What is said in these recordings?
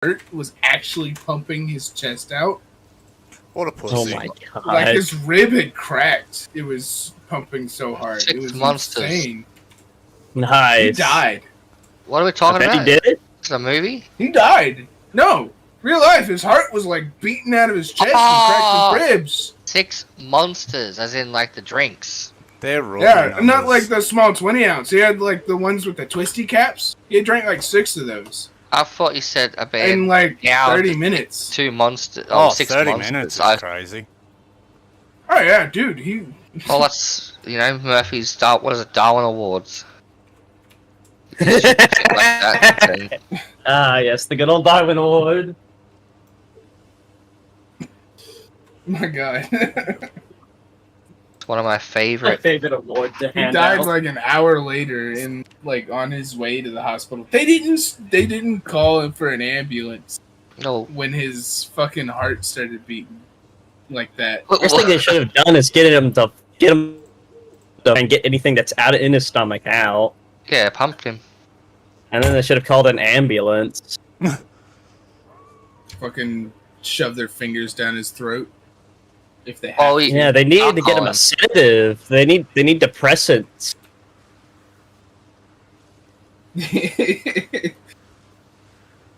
heart was actually pumping his chest out. What a pussy. Oh my god. Like his rib had cracked. It was pumping so hard. It was monsters. insane. Nice. He died. What are we talking about? He did it? It's a movie? He died. No. Real life. His heart was like beating out of his chest and cracked his ribs. 6 monsters, as in like the drinks. They're rolling. Yeah, not like the small 20 ounce. He had like the ones with the twisty caps. He drank like 6 of those. I thought you said a band. In like now 30 minutes. 2 monsters. Oh, 6 30 monsters. minutes is crazy. Oh yeah, dude. He. Well, that's Murphy's what is it? Darwin Awards. Yes, the good old Darwin Award. My God. It's one of my My favorite. favorite award to He hand died out. like an hour later, in like on his way to the hospital. They didn't call him for an ambulance No. when his fucking heart started beating like that. First thing they should have done is get him and get anything that's in his stomach out, Yeah, pumped him. and then they should have called an ambulance. Fucking shove their fingers down his throat. If they have Oh, to. Yeah, they need to get him Alcohol. a sedative. They need depressants.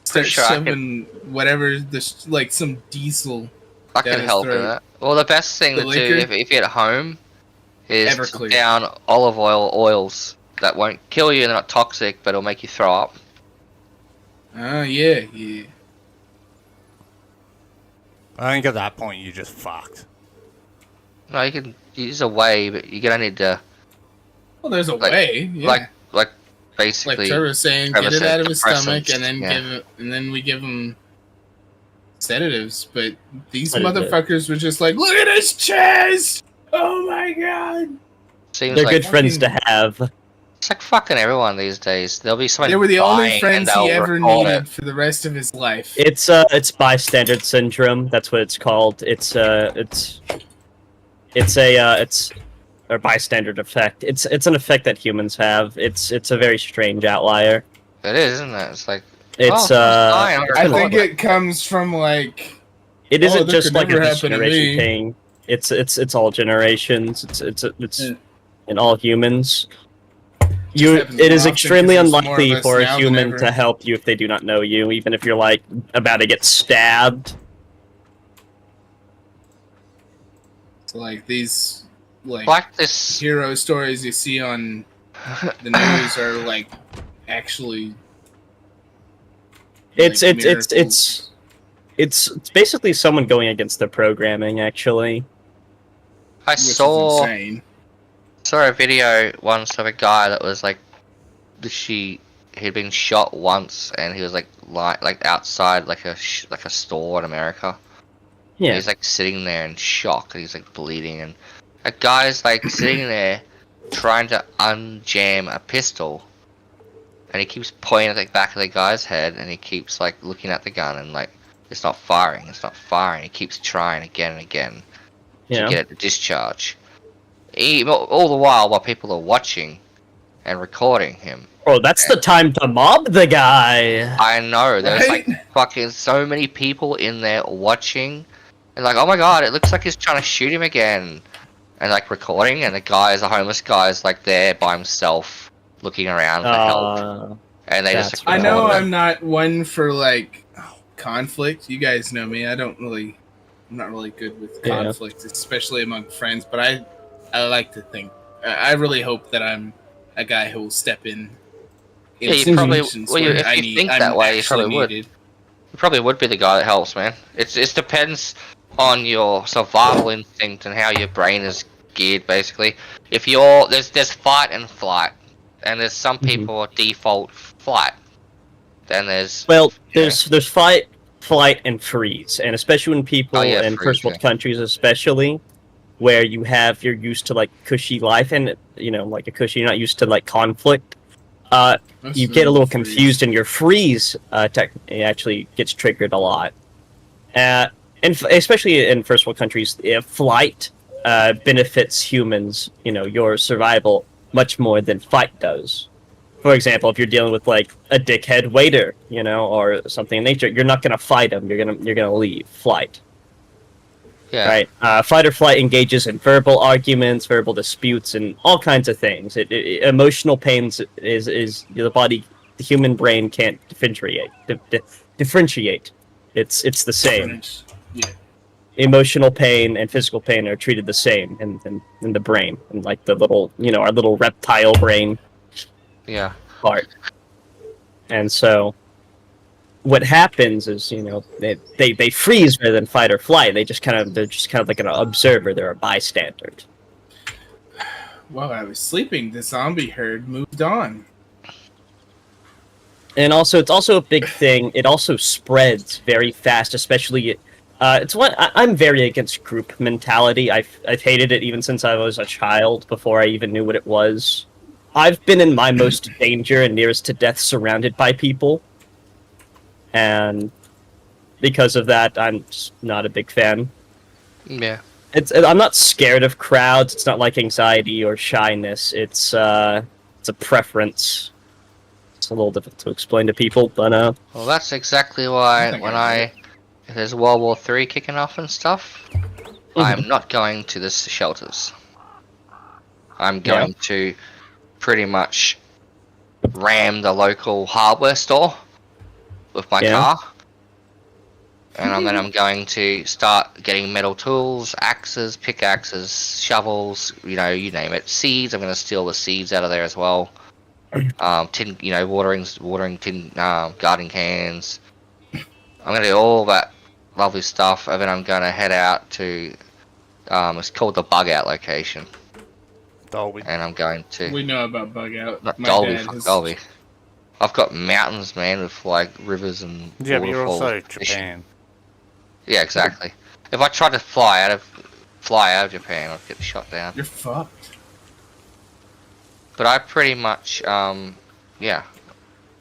Start Sure, I shoving whatever this like some diesel. I down can his help in throat. that. Well, the best thing The to liquor? do if you're at home is to Everclear. down olive oils that won't kill you. They're not toxic, but it'll make you throw up. Oh yeah. I think at that point you just fucked. No, you can use a way, but you're gonna need to Well, there's a Like- way. Yeah. like Like basically. Trevor was saying, Trevor get it said out of his stomach, depressants, and then yeah. we give him sedatives. But these Sedative. motherfuckers were just like, look at his chest! Oh my god! Seems They're like good friends to have. it's like fucking everyone these days. There'll be someone. They were the only dying friends and he they'll ever record needed it. for the rest of his life. It's bystander syndrome. That's what it's called. It's a bystander effect. It's an effect that humans have. It's a very strange outlier. It is, isn't it? It's like It's oh, dying, I'll I record think it comes from like it isn't this just could like a never happen to generation me. thing. It's all generations. It's Yeah. in all humans. happens It is more often extremely 'cause there's more unlikely of us for a now than human ever. to help you if they do not know you, even if you're like about to get stabbed. so like these like like this. hero stories you see on the news are like actually. It's like, it's basically someone going against their programming. Actually, I which is saw insane. a video once of a guy that was like, he'd been shot once and he was like outside like a store in America. yeah. He's like sitting there in shock and he's like bleeding, and a guy's like sitting there trying to unjam a pistol, and he keeps pointing at the back of the guy's head, and he keeps like looking at the gun and like it's not firing. He keeps trying again and again to Yeah. get it to discharge. All the while people are watching and recording him. Oh, that's the time to mob the guy. I know there's Right? like fucking so many people in there watching, and like, oh my god, it looks like he's trying to shoot him again, and like recording, and the homeless guy's like there by himself looking around for help, and they just that's I record know it. I'm not one for like conflict. You guys know me. I'm not really good with Yeah. conflict, especially among friends. But I like to think. I really hope that I'm a guy who will step in. Yeah, you probably. situations Well, where if you think I'm that way, you actually probably would. needed. You probably would be the guy that helps, man. It depends on your survival instinct and how your brain is geared, basically. If there's fight and flight, and there's some people default flight. Then there's there's fight, flight, and freeze, and especially when people in freeze, first world countries, especially where you're used to like cushy life, and like a cushy, you're not used to like conflict. You get a little confused, and your freeze actually gets triggered a lot. And especially in first world countries, flight benefits humans, your survival much more than fight does. For example, if you're dealing with like a dickhead waiter, you know, or something in nature, you're not gonna fight him. You're gonna leave. Flight. Yeah. Right. Fight or flight engages in verbal arguments, verbal disputes, and all kinds of things. Emotional pains is the human brain can't differentiate. It's the same. Yeah. Emotional pain and physical pain are treated the same in the brain, and like the little, you know, our little reptile brain Yeah. part. And so what happens is, you know, they freeze rather than fight or flight. They're just kind of like an observer. They're a bystander. While I was sleeping, the zombie herd moved on. And also, it's also a big thing. It also spreads very fast, especially. It's what I'm very against group mentality. I've hated it even since I was a child, before I even knew what it was. I've been in my most danger and nearest to death surrounded by people, and because of that, I'm just not a big fan. Yeah. I'm not scared of crowds. It's not like anxiety or shyness. It's a preference. It's a little difficult to explain to people, but Well, that's exactly why if there's World War III kicking off and stuff, I'm not going to the shelters. I'm going to pretty much ram the local hardware store with my car. And then I'm going to start getting metal tools, axes, pickaxes, shovels, you know, you name it. Seeds, I'm going to steal the seeds out of there as well. Tin, you know, watering tin, garden cans. I'm going to do all that lovely stuff, and then I'm going to head out to, it's called the Bug Out location. Dolby. And I'm going to... We know about Bug Out. Not My Dolby, dad fuck has- Dolby. I've got mountains, man, with, like, rivers and Yeah, but you're waterfalls. also Japan. Yeah, exactly. If I tried to fly out of Japan, I'd get shot down. You're fucked. But I pretty much, yeah,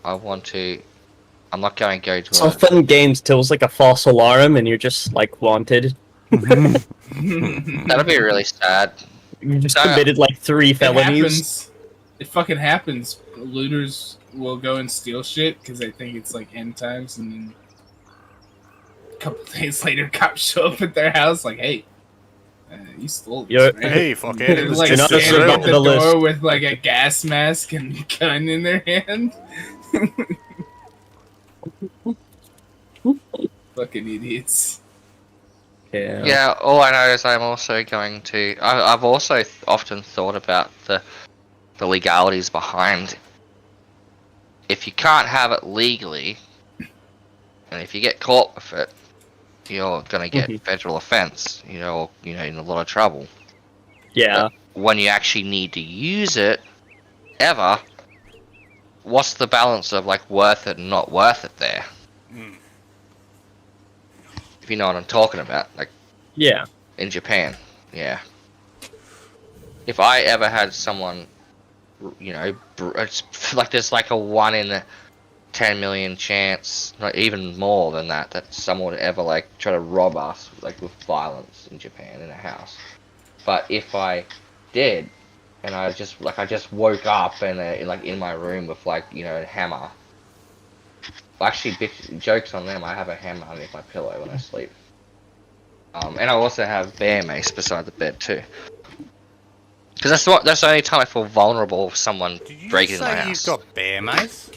I want to. I'm not going to go to. it's all fun and games till it's like a false alarm and you're just like wanted. That'd be really sad. You just No. committed like 3 It felonies. happens. It fucking happens. Looters will go and steal shit because they think it's like end times, and then a couple days later, cops show up at their house like, "Hey, you stole this, You're- right?" Hey, fuckhead. They're It was like you're just not a standing sure at about the the door list. with like a gas mask and a gun in their hand. Fucking idiots. Yeah. Yeah, all I know is I'm also going to. I've also often thought about the legalities behind. If you can't have it legally, and if you get caught with it, you're gonna get federal offense. You know, in a lot of trouble. Yeah. When you actually need to use it, ever, what's the balance of like worth it and not worth it there? If you know what I'm talking about, like Yeah. in Japan, yeah. If I ever had someone, you know, it's like there's like a 1 in 10 million chance, not even more than that, that someone would ever like try to rob us like with violence in Japan in a house. But if I did, and I just woke up and like in my room with like, you know, a hammer. Actually, jokes on them. I have a hammer underneath my pillow when I sleep. And I also have bear mace beside the bed too. Because that's the only time I feel vulnerable if someone Did you breaking just into my say house. you've got bear mace?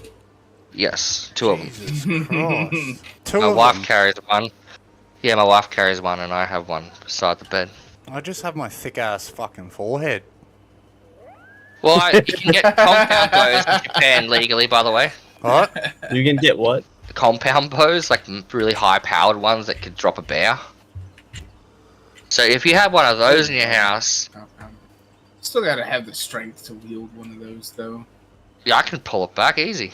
Yes, 2 of them. Jesus Christ. 2 My of wife them? carries one. Yeah, my wife carries one, and I have one beside the bed. I just have my thick-ass fucking forehead. Well, you can get compound bows in Japan legally, by the way. What? You can get what? Compound bows, like really high-powered ones that could drop a bear. So if you have one of those in your house, Still gotta have the strength to wield one of those, though. yeah, I can pull it back easy.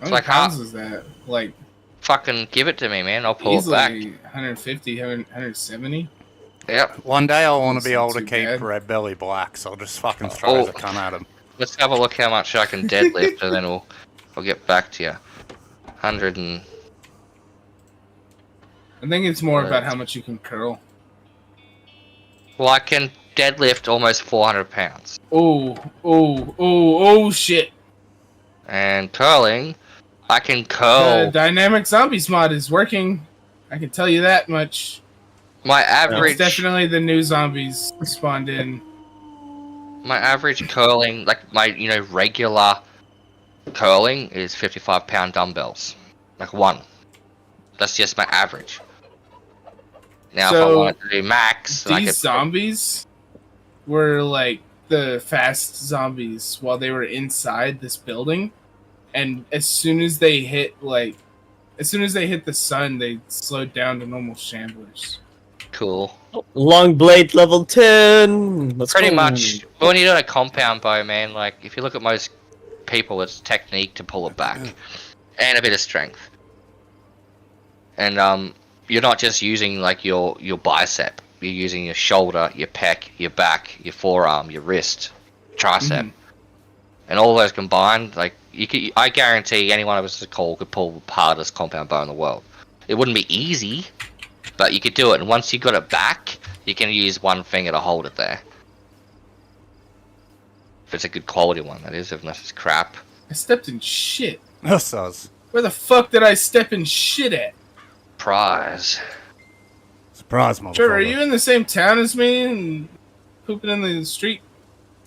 How many like pounds is that? Like, Fucking give it to me, man. I'll pull it back. easily 150, 170? Yep. One day I want to be That's not able to too keep bad. Red Belly black, so I'll just fucking throw Oh. the cunt at him. Let's have a look how much I can deadlift, and then I'll get back to you. 100 and I think it's more about how much you can curl. well, I can deadlift almost 400 pounds. Oh, shit. And curling, I can The curl. dynamic zombies mod is working. I can tell you that much. My It's average, definitely the new zombies spawned in. my average curling, like my regular curling is 55-pound dumbbells, like one. That's just my average. Now, if I So, wanted to do max, then I These could. zombies were like the fast zombies while they were inside this building, and as soon as they hit the sun, they slowed down to normal shamblers. Cool. Long blade level 10. Let's Pretty go. much. But when you're doing a compound bow, man, like if you look at most people, it's technique to pull it back, and a bit of strength. And you're not just using like your bicep. You're using your shoulder, your pec, your back, your forearm, your wrist, tricep, and all those combined. Like I guarantee any one of us could pull the hardest compound bow in the world. It wouldn't be easy, but you could do it. And once you got it back, you can use one finger to hold it there. If it's a good quality one, that is. If not, it's crap. I stepped in shit. No, soz. Where the fuck did I step in shit at? Prize. Surprise, motherfucker. Trevor, are you in the same town as me and pooping in the street?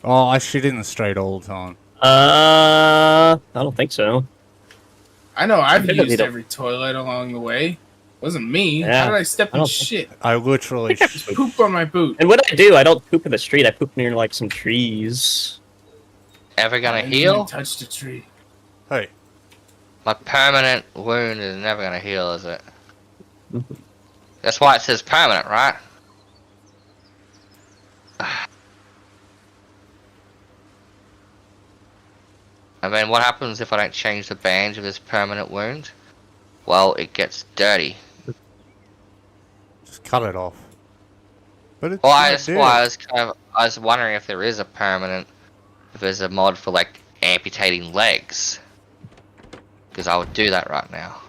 Oh, I shit in the street all the time. I don't think so. I know I've Should've used been- every toilet along the way. Wasn't me. Yeah, How did I step I in don't- shit? I literally... Poop on my boot. And when I do, I don't poop in the street. I poop near like some trees. Ever I gonna didn't heal? even touch the tree. Hey, My permanent wound is never gonna heal, is it? That's why it says permanent, right? I mean, what happens if I don't change the bandage of this permanent wound? Well, it gets dirty. just cut it off. But it's Well, not dead. I was wondering if there is a permanent, if there's a mod for like amputating legs, because I would do that right now.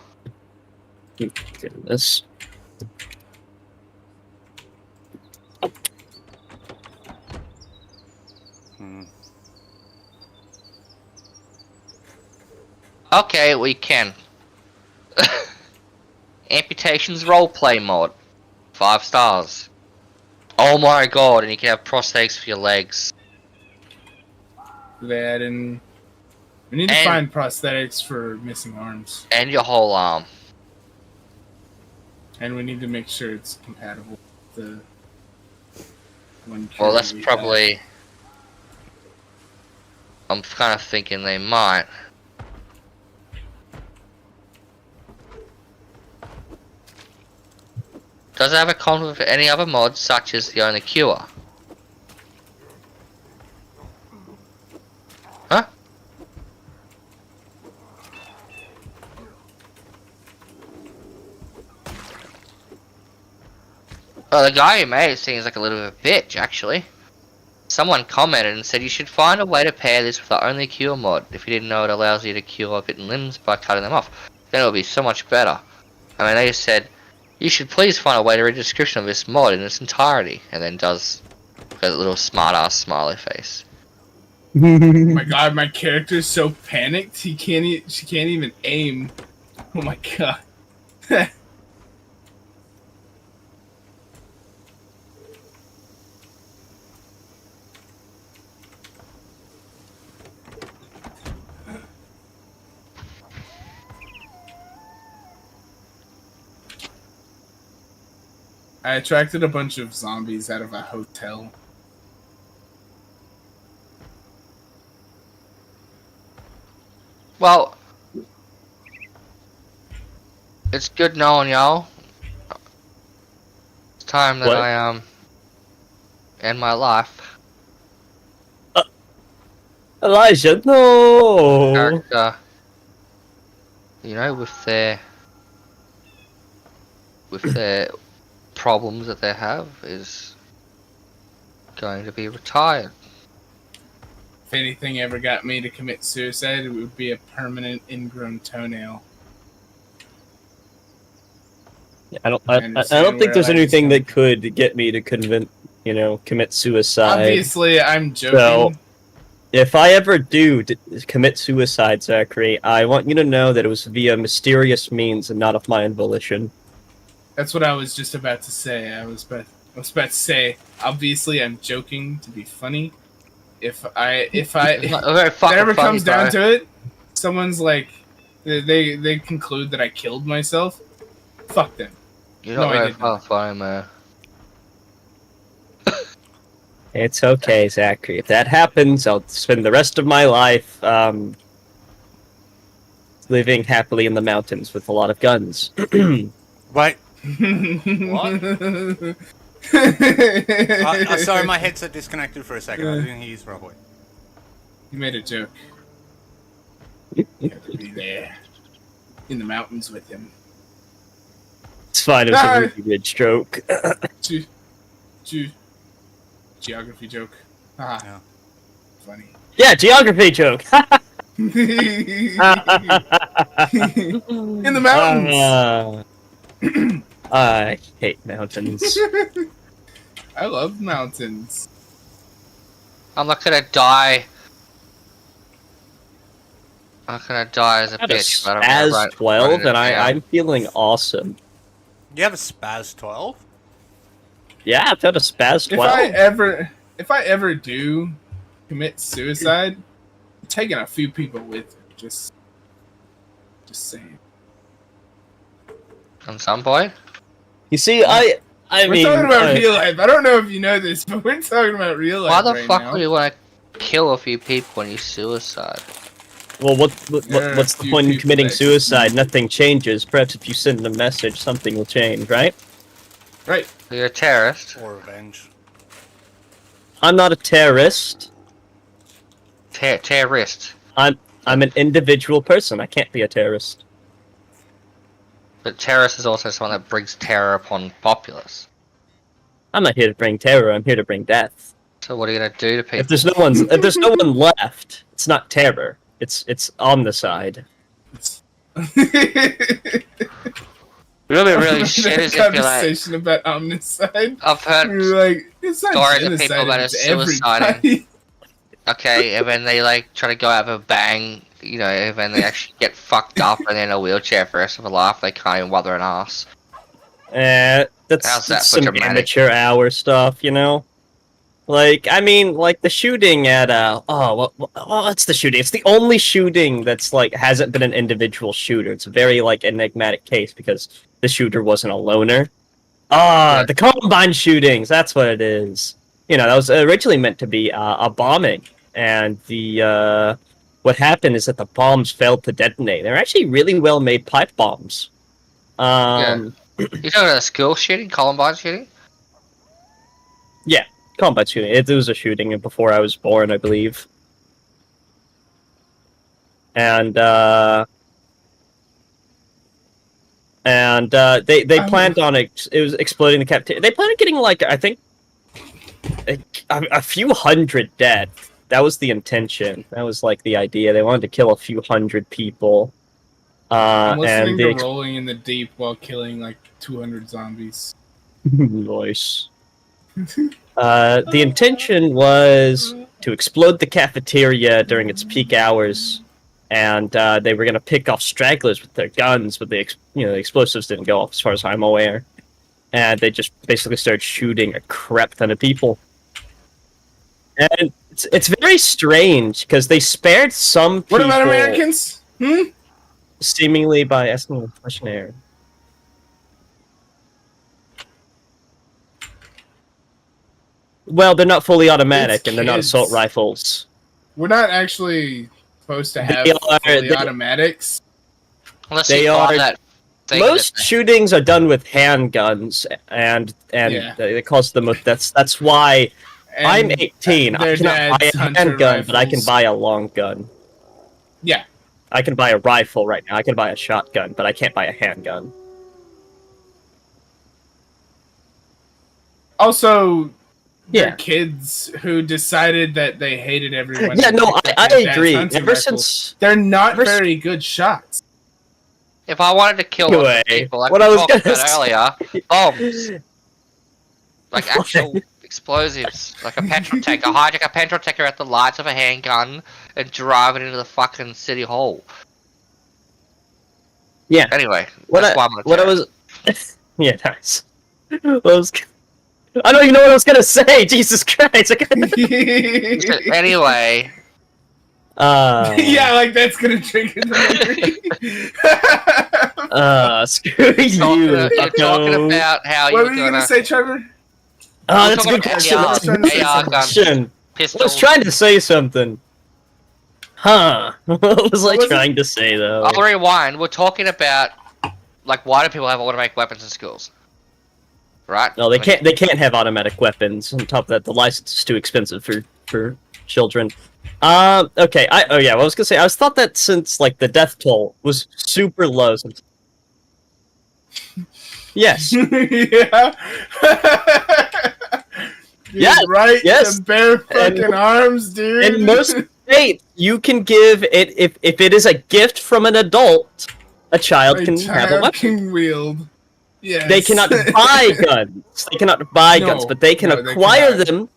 Goodness. Hmm. Okay, we can. Amputations roleplay mod, 5 stars. Oh my god, and you can have prosthetics for your legs. That and we need to And- find prosthetics for missing arms, And your whole arm. and we need to make sure it's compatible with the one. Well, that's we have. probably... I'm kind of thinking they might. Does it have a conflict with any other mods, such as the Only Cure? Huh? Oh, the guy who made it seems like a little bit of a bitch, actually. Someone commented and said you should find a way to pair this with the Only Cure mod. If you didn't know, it allows you to cure bitten limbs by cutting them off. Then it would be so much better. I mean, they just said, you should please find a way to read a description of this mod in its entirety. And then does a little smart-ass smiley face. Oh my god, my character's so panicked. She can't even aim. Oh my god. I attracted a bunch of zombies out of a hotel. Well, it's good knowing y'all. It's time that What? I end my life. Elijah, no! Character, you know, with their problems that they have, is going to be retired. If anything ever got me to commit suicide, it would be a permanent ingrown toenail. I don't understand think where there's Elijah's anything coming that could get me to convince commit suicide. Obviously, I'm joking. So, if I ever do commit suicide, Zachary, I want you to know that it was via mysterious means and not of my own volition. That's what I was just about to say. I was about to say, obviously, I'm joking to be funny. If It's that not very fucking ever funny, comes down bro. to it, someone's like, they conclude that I killed myself. Fuck them. You're No, not I very did not. fucking funny, man. It's okay, Zachary. If that happens, I'll spend the rest of my life living happily in the mountains with a lot of guns. Wait. What? Sorry, my headset disconnected for a second. I didn't hear you properly. You made a joke. You have to be there in the mountains with him. It's fine, it was a really good joke. Geography joke. Haha. Yeah. Funny. Yeah, geography joke! In the mountains. I hate mountains. I love mountains. I'm not gonna die. I'm not gonna die as a I have a bitch, but I'm gonna Spaz run 12, it and down. I'm feeling awesome. You have a Spaz 12? Yeah, I've had a Spaz 12. If I ever do commit suicide, I'm taking a few people with me. Just saying. On some point? You see, I We're mean... talking about real life. I don't know if you know this, but we're talking about real life. Why the right fuck now. would you want to kill a few people when you suicide? Well, what's There are the a few point in people committing that just- suicide? Nothing changes. Perhaps if you send a message, something will change, right? Right. So you're a terrorist. Or revenge? I'm not a terrorist. Terrorist. I'm an individual person. I can't be a terrorist. But terrorist is also someone that brings terror upon populace. I'm not here to bring terror. I'm here to bring death. So what are you gonna do to people? If there's no one left, it's not terror. It's omnicide. Really shit is if you're like, conversation about omnicide. I've heard You're like, it's not stories of genocide, people that are it's suiciding. everybody. okay, and then they like try to go out with a bang, and then they actually get fucked up and in a wheelchair for the rest of their life. They can't even bother an ass. That's How's that some for dramatic? amateur hour stuff, Like, I mean, like the shooting at what's the shooting? It's the only shooting that's like hasn't been an individual shooter. It's a very like enigmatic case because the shooter wasn't a loner. Yeah. The Columbine shootings. That's what it is. That was originally meant to be a bombing, and the what happened is that the bombs failed to detonate. They're actually really well made pipe bombs. You talking about a school shooting, Columbine shooting? Combat shooting. It was a shooting before I was born, I believe. And they planned on it. It was exploding the cafeteria. They planned on getting like I think a few hundred dead. That was the intention. That was like the idea. They wanted to kill a few hundred people. I'm listening and to Rolling in the Deep while killing like 200 zombies. Nice. The intention was to explode the cafeteria during its peak hours, and they were going to pick off stragglers with their guns, but the explosives didn't go off, as far as I'm aware. And they just basically started shooting a crap ton of people. And it's very strange because they spared some people. What about Americans? Seemingly by asking a questionnaire. Well, they're not fully automatic, It's and they're not kids. assault rifles. We're not actually supposed to have They are- fully they- automatics. Unless They you are- find that thing Most that- shootings are done with handguns, and Yeah. it causes the most. That's why And I'm 18. I their cannot buy dads a hunter handgun, but I can rifles. buy a long gun. Yeah. I can buy a rifle right now. I can buy a shotgun, but I can't buy a handgun. Also, they're Yeah. kids who decided that they hated everyone. Yeah, and no, picked up I their dad's agree. hunting Ever rifles. since They're not ever s- very good shots. If I wanted to kill Anyway, people, like what we I was talked gonna about say- earlier, bombs. Like actual explosives, like a petrol tank. Hijack a petrol tanker at the lights of a handgun and drive it into the fucking city hall. Yeah. Anyway, What that's why I'm I was. Yeah, nice. I don't even know what I was gonna say. Jesus Christ! Anyway, Yeah, like that's gonna trigger the memory. Screw you. you're talking about how What you're were you gonna say, Trevor? That's a good talking question. about That's a good AR guns, question. I was pistols. trying to say something. Huh? What was I was it? trying to say though? I'll rewind. We're talking about like why do people have automatic weapons in schools? Right? No, they can't. They can't have automatic weapons. On top of that, the license is too expensive for children. Okay. Oh yeah. What I was gonna say. I was thought that since like the death toll was super low. Yes. Yeah. Dude, Yeah, right? yes. The bare fucking arms, dude. In most states, you can give it if it is a gift from an adult, a child can have a weapon. Can wield. Yes. They cannot buy guns. They cannot buy No, guns, but they can no, they acquire cannot. them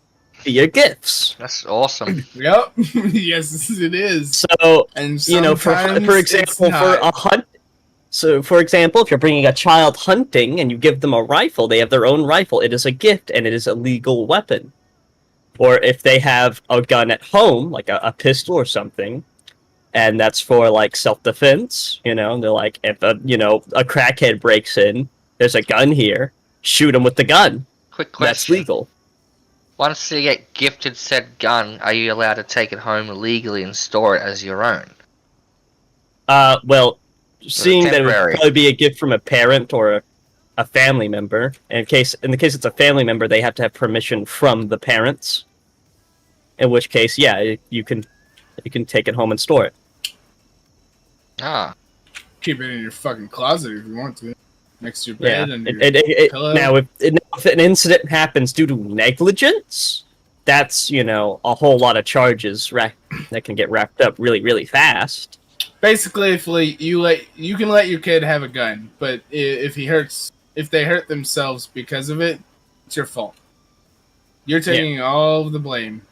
via gifts. That's awesome. Yep. Yes, it is. So And you know, for sometimes example, it's for not. a hunt. So, for example, if you're bringing a child hunting and you give them a rifle, they have their own rifle. It is a gift and it is a legal weapon. Or if they have a gun at home, like a pistol or something, and that's for like self-defense, you know, they're like, if a crackhead breaks in, there's a gun here, shoot him with the gun. Quick question. That's legal. Once you get gifted said gun, are you allowed to take it home legally and store it as your own? Well, seeing that it would temporary. probably be a gift from a parent or a family member, in the case it's a family member, they have to have permission from the parents. In which case, yeah, you can take it home and store it. Ah. Keep it in your fucking closet if you want to. Next to your bed and your pillow. Now, if an incident happens due to negligence, that's a whole lot of charges that can get wrapped up really, really fast. Basically, if you can let your kid have a gun, but if they hurt themselves because of it, it's your fault. You're taking all of the blame.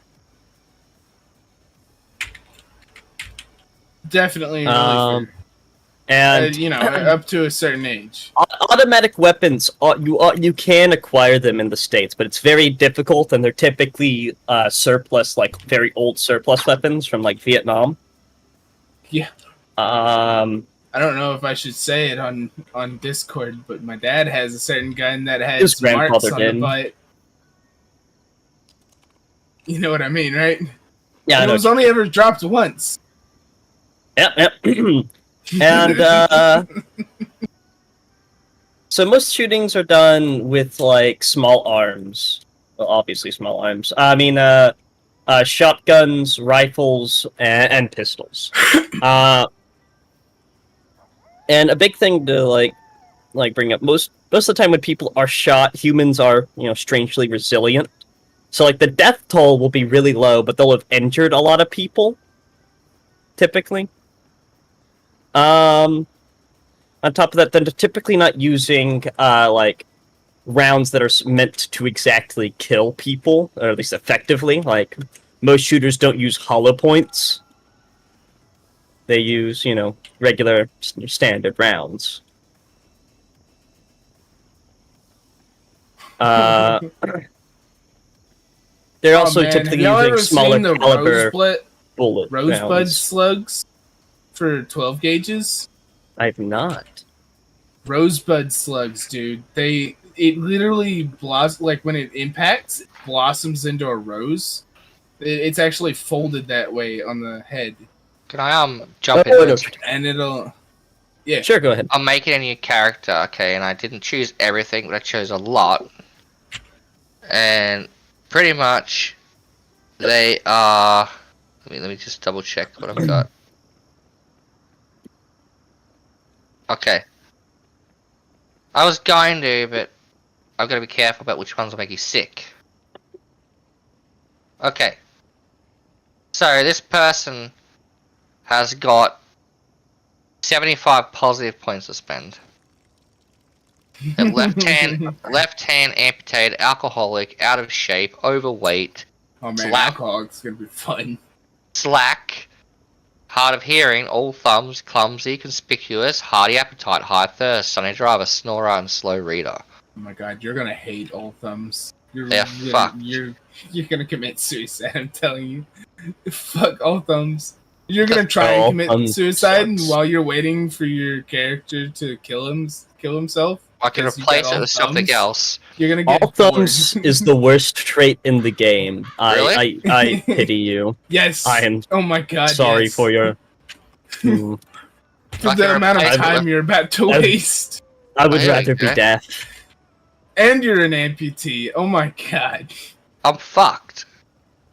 Definitely. Really and up to a certain age. Automatic weapons, you can acquire them in the States, but it's very difficult, and they're typically surplus, like very old surplus weapons from like Vietnam. Yeah. I don't know if I should say it on Discord, but my dad has a certain gun that His has marks grandfather on did. the butt. You know what I mean, right? Yeah, And it was only ever dropped once. Yep. And so most shootings are done with like small arms. Well, obviously small arms. I mean, shotguns, rifles, and pistols. And a big thing to like bring up, most of the time when people are shot, humans are strangely resilient. So like the death toll will be really low, but they'll have injured a lot of people. Typically. On top of that, they're typically not using like rounds that are meant to exactly kill people, or at least effectively. Like most shooters don't use hollow points. They use, regular standard rounds. They're also typically using smaller caliber bullet Rosebud rounds. slugs for 12 gauges. I have not. Rosebud slugs, dude. It literally blossoms, like when it impacts, it blossoms into a rose. It's actually folded that way on the head. Can I jump in? No. And it'll... Yeah. Sure, go ahead. I'm making a new character, okay, and I didn't choose everything, but I chose a lot. And pretty much they are... Let me just double check what I've got. Okay. I was going to, but I've got to be careful about which ones will make you sick. Okay. So this person has got 75 positive points to spend. left hand amputated, alcoholic, out of shape, overweight, Oh man, Slack. alcoholic's gonna be fun. slack, hard of hearing, all thumbs, clumsy, conspicuous, hearty appetite, high thirst, sunny driver, snorer, and slow reader. Oh my god, you're gonna hate all thumbs. They're fucked. You're gonna commit suicide. I'm telling you. Fuck all thumbs. You're gonna try and All commit thumbs suicide sucks. while you're waiting for your character to kill himself. I can because you replace got it all with something thumbs. else. You're gonna get All thumbs bored. is the worst trait in the game. Really? I pity you. Yes. I am Oh my god. sorry yes. for your. Hmm. For I the can amount of replace it time with- you're about to I- waste. I would There you rather be go. deaf. And you're an amputee. Oh my god. I'm fucked.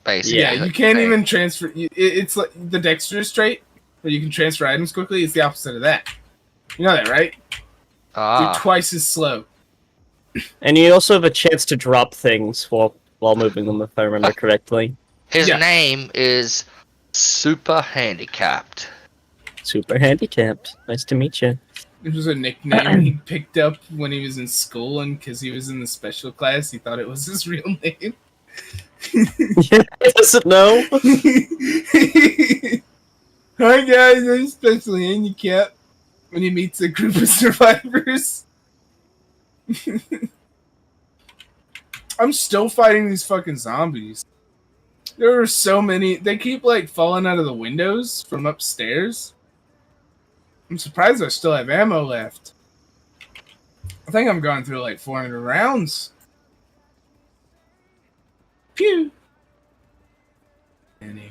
Basically. Yeah, Yeah, you can't even transfer. It's like the dexterous trait, where you can transfer items quickly. It's the opposite of that. You know that, right? You're Ah. twice as slow. And you also have a chance to drop things while moving them, if I remember correctly. His Yeah. name is Super Handicapped. Super handicapped. Nice to meet you. It was a nickname he picked up when he was in school, and because he was in the special class, he thought it was his real name. He doesn't know. Hi guys, I'm specially handicapped. When he meets a group of survivors. I'm still fighting these fucking zombies. There are so many. They keep like falling out of the windows from upstairs. I'm surprised I still have ammo left. I think I'm going through like 400 rounds. Pew. Anyway.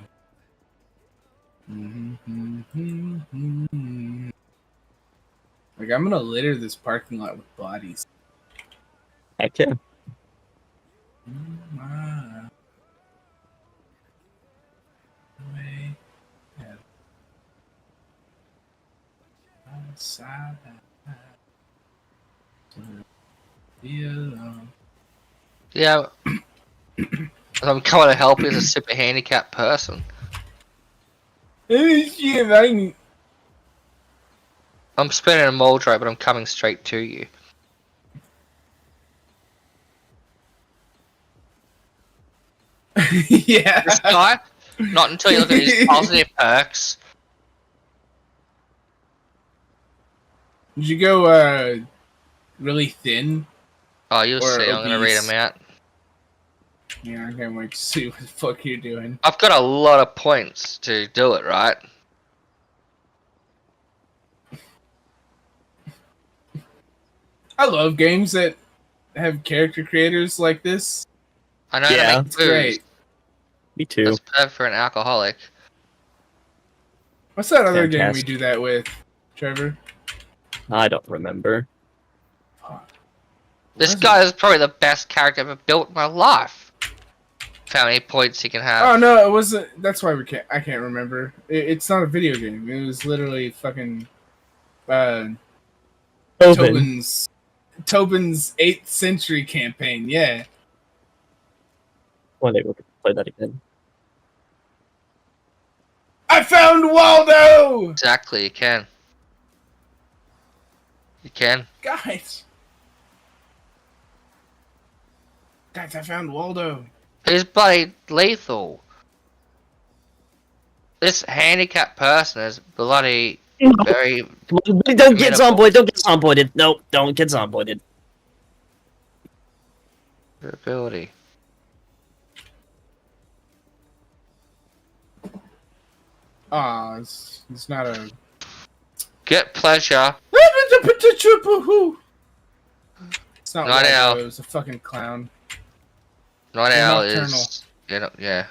Like, I'm gonna litter this parking lot with bodies. Heck yeah. My way outside to be alone. Yeah. I'm coming to help you as a super handicapped person. Hey, shit, I can- I'm spinning a mold right, but I'm coming straight to you. Yeah. This guy, not until you look at his positive perks. Did you go really thin? Oh, you'll Or see. I'm gonna read obese. them out. Yeah, I can't wait to see what the fuck you're doing. I've got a lot of points to do it, right? I love games that have character creators like this. I know Yeah. how to make It's booze. great. Me too. That's perfect for an alcoholic. What's that other game we Fantastic. do that with, Trevor? I don't remember. This What is guy is probably the best character I've ever built in my life. How many points he can have. Oh no, it wasn't. That's why we can't. I can't remember. It's not a video game. It was literally fucking Open. Tobin's 8th century campaign. Yeah. One day we'll play that again. I found Waldo. Exactly, you can. You can. Guys, I found Waldo. He's bloody lethal. This handicapped person is bloody very. Come on, don't get Metaphor. zomboided. Don't get zomboided. Nope, don't get zomboided. Ability. Ah, it's not a. Get pleasure. It's not Night Waldo. owl. It was a fucking clown. Night You're owl nocturnal. is. Yeah.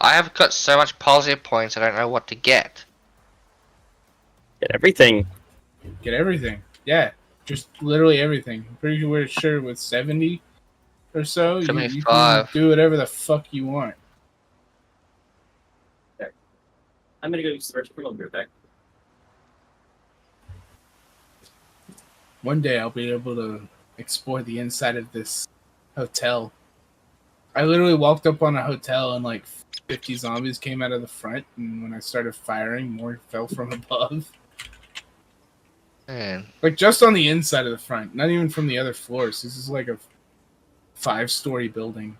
I have got so much positive points. I don't know what to get. Get everything. Get everything. Yeah, just literally everything. I'm pretty sure with 70 or so, you can 75. do whatever the fuck you want. I'm gonna go search for a back. One day I'll be able to explore the inside of this hotel. I literally walked up on a hotel and like 50 zombies came out of the front, and when I started firing, more fell from above. Man, Like just on the inside of the front, not even from the other floors. This is like a 5-story building.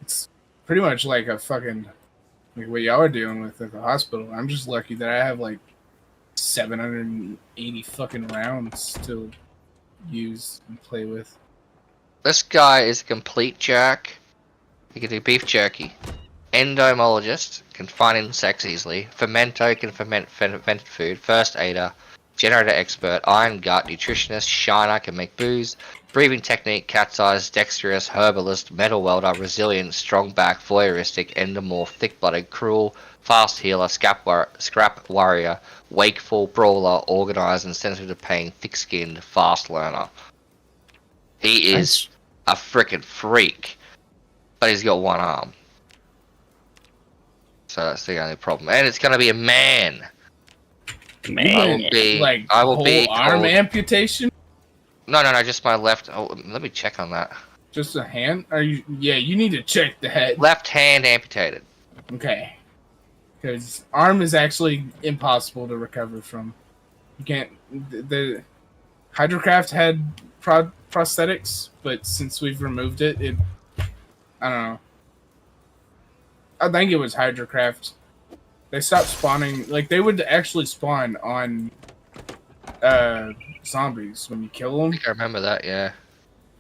It's pretty much like a fucking like what y'all are dealing with at the hospital. I'm just lucky that I have like 780 fucking rounds to use and play with. this guy is a complete jerk. He can do beef jerky. Entomologist can find insects easily. Fermento can ferment fermented food. First aider. Generator expert. Iron gut. Nutritionist. Shiner can make booze. Breathing technique. Cat's eyes. Dexterous. Herbalist. Metal welder. Resilient. Strong back. Voyeuristic. Endomorph. Thick blooded. Cruel. Fast healer. Scrap warrior. Wakeful. Brawler. Organized and sensitive to pain. Thick skinned. Fast learner. He is a freaking freak. But he's got one arm. So that's the only problem. And it's going to be a man. Man. I will be arm called... amputation. No, just my left. Oh, let me check on that. Just a hand? Are you? Yeah, you need to check the head. Left hand amputated. Okay. Because arm is actually impossible to recover from. You can't. The Hydrocraft had prosthetics, but since we've removed it, I don't know. I think it was Hydrocraft. They stopped spawning. Like, they would actually spawn on zombies when you kill them. I think I remember that, yeah.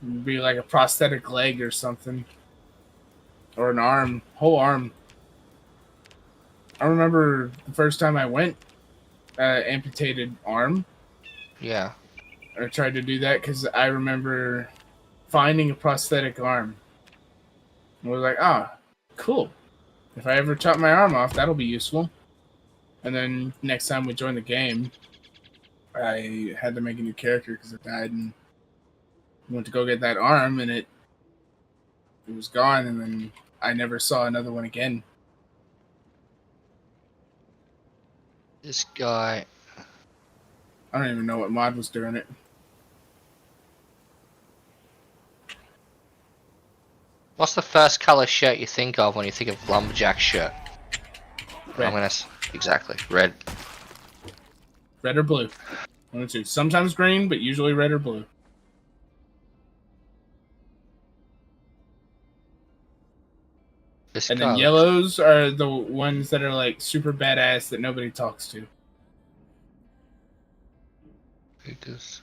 It'd be like a prosthetic leg or something. Or an arm. Whole arm. I remember the first time I went, amputated arm. Yeah. I tried to do that because I remember finding a prosthetic arm. And we were like, cool. If I ever chop my arm off, that'll be useful. And then next time we joined the game, I had to make a new character because it died, and went to go get that arm, and it was gone, and then I never saw another one again. This guy... I don't even know what mod was doing it. What's the first color shirt you think of when you think of lumberjack shirt? Red. Exactly, red. Red or blue. One or two. Sometimes green, but usually red or blue. This And guy then yellows are the ones that are like super badass that nobody talks to. looks...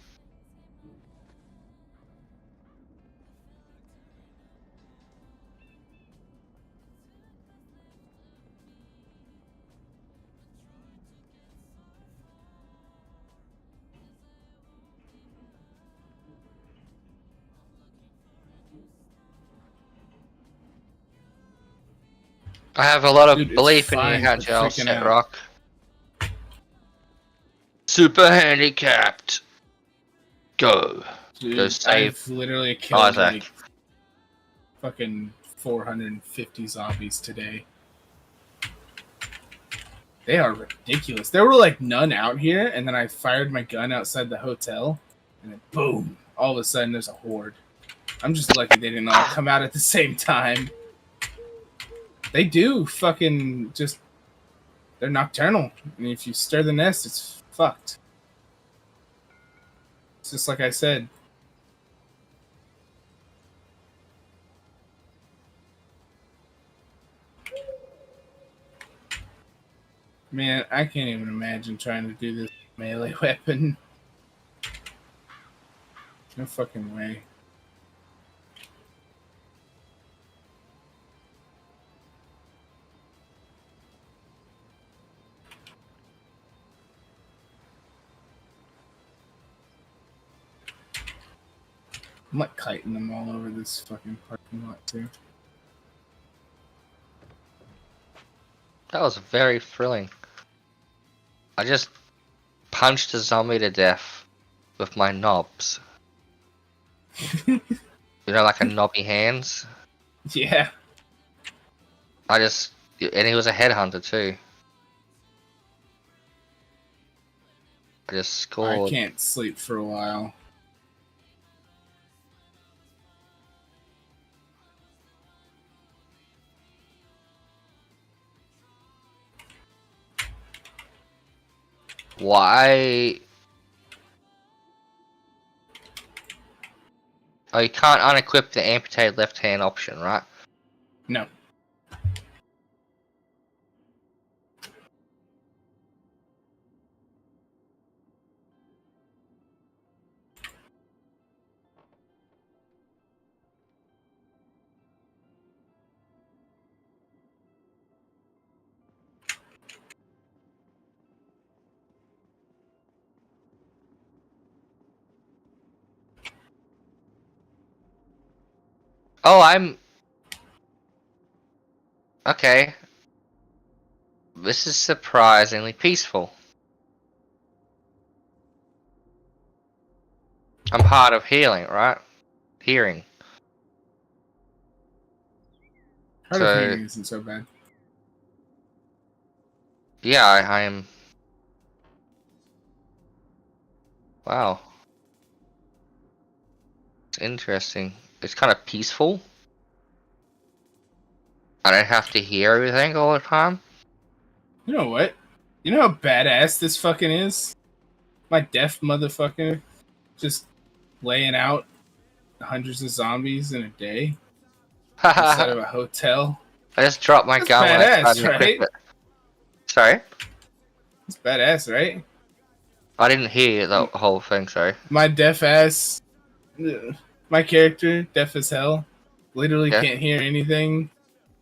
I have a lot of Dude, it's belief in you, fine can't for you, I'll freaking set out. rock. Super handicapped. Go. Dude, Go save I've literally killed Isaac. like fucking 450 zombies today. They are ridiculous. There were like none out here, and then I fired my gun outside the hotel, and then boom! All of a sudden, there's a horde. I'm just lucky they didn't all come out at the same time. They do fucking just... They're nocturnal. And if you stir the nest, it's fucked. It's just like I said. Man, I can't even imagine trying to do this melee weapon. No fucking way. I'm like kiting them all over this fucking parking lot too. That was very thrilling. I just punched a zombie to death with my knobs. You know, like a knobby hands? Yeah. And he was a headhunter too. I just scored. I can't sleep for a while. Why? Oh, you can't unequip the amputated left hand option, right? No. Oh, I'm... Okay. This is surprisingly peaceful. I'm hard of healing, right? Hearing. Hard of So, hearing isn't so bad. yeah, I am... Wow. It's interesting. It's kind of peaceful. I don't have to hear everything all the time. You know what? You know how badass this fucking is? My deaf motherfucker just laying out hundreds of zombies in a day inside of I a hotel. just dropped my That's gun when I badass, tried to equip right? it. Sorry? It's badass, right? I didn't hear the whole thing, sorry. My deaf ass, my character, deaf as hell, literally Yeah. can't hear anything.